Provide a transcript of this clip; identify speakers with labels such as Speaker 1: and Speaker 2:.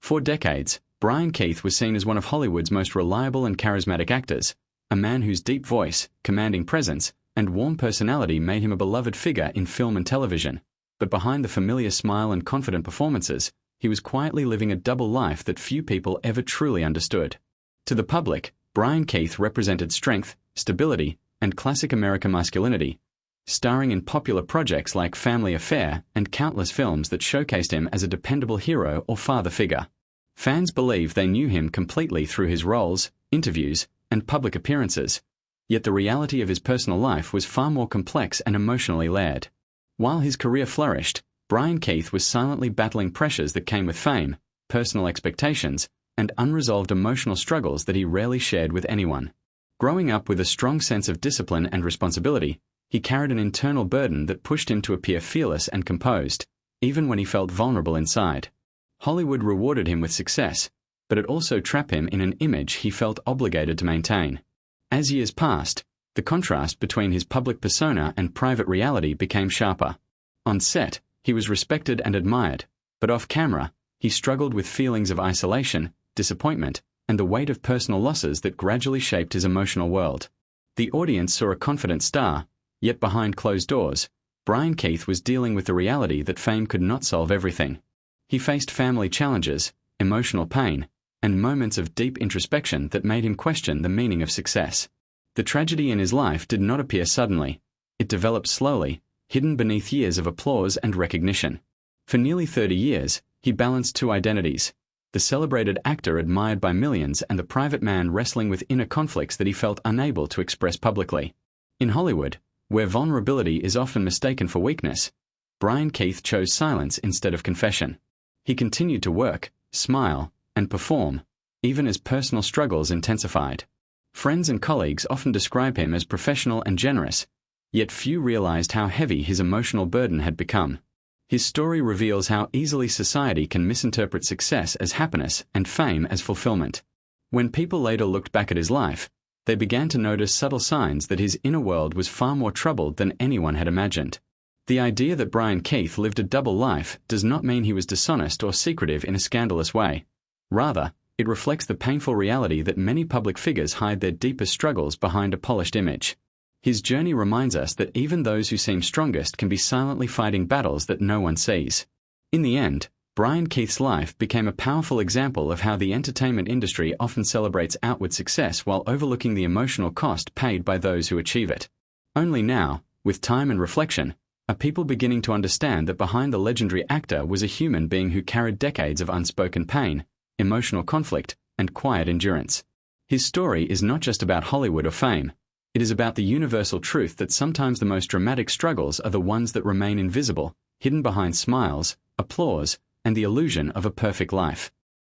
Speaker 1: For decades, Brian Keith was seen as one of Hollywood's most reliable and charismatic actors, a man whose deep voice, commanding presence, and warm personality made him a beloved figure in film and television. But behind the familiar smile and confident performances, he was quietly living a double life that few people ever truly understood. To the public, Brian Keith represented strength, stability, and classic American masculinity, starring in popular projects like Family Affair and countless films that showcased him as a dependable hero or father figure. Fans believed they knew him completely through his roles, interviews, and public appearances. Yet the reality of his personal life was far more complex and emotionally layered. While his career flourished, Brian Keith was silently battling pressures that came with fame, personal expectations, and unresolved emotional struggles that he rarely shared with anyone. Growing up with a strong sense of discipline and responsibility, he carried an internal burden that pushed him to appear fearless and composed, even when he felt vulnerable inside. Hollywood rewarded him with success, but it also trapped him in an image he felt obligated to maintain. As years passed, the contrast between his public persona and private reality became sharper. On set, he was respected and admired, but off camera, he struggled with feelings of isolation, disappointment, and the weight of personal losses that gradually shaped his emotional world. The audience saw a confident star, yet behind closed doors, Brian Keith was dealing with the reality that fame could not solve everything. He faced family challenges, emotional pain, and moments of deep introspection that made him question the meaning of success. The tragedy in his life did not appear suddenly. It developed slowly, hidden beneath years of applause and recognition. For nearly 30 years, he balanced two identities: the celebrated actor admired by millions and the private man wrestling with inner conflicts that he felt unable to express publicly. In Hollywood, where vulnerability is often mistaken for weakness, Brian Keith chose silence instead of confession. He continued to work, smile, and perform, even as personal struggles intensified. Friends and colleagues often describe him as professional and generous, yet few realized how heavy his emotional burden had become. His story reveals how easily society can misinterpret success as happiness and fame as fulfillment. When people later looked back at his life, they began to notice subtle signs that his inner world was far more troubled than anyone had imagined. The idea that Brian Keith lived a double life does not mean he was dishonest or secretive in a scandalous way. Rather, it reflects the painful reality that many public figures hide their deepest struggles behind a polished image. His journey reminds us that even those who seem strongest can be silently fighting battles that no one sees. In the end, Brian Keith's life became a powerful example of how the entertainment industry often celebrates outward success while overlooking the emotional cost paid by those who achieve it. Only now, with time and reflection, are people beginning to understand that behind the legendary actor was a human being who carried decades of unspoken pain, emotional conflict, and quiet endurance. His story is not just about Hollywood or fame. It is about the universal truth that sometimes the most dramatic struggles are the ones that remain invisible, hidden behind smiles, applause, and the illusion of a perfect life.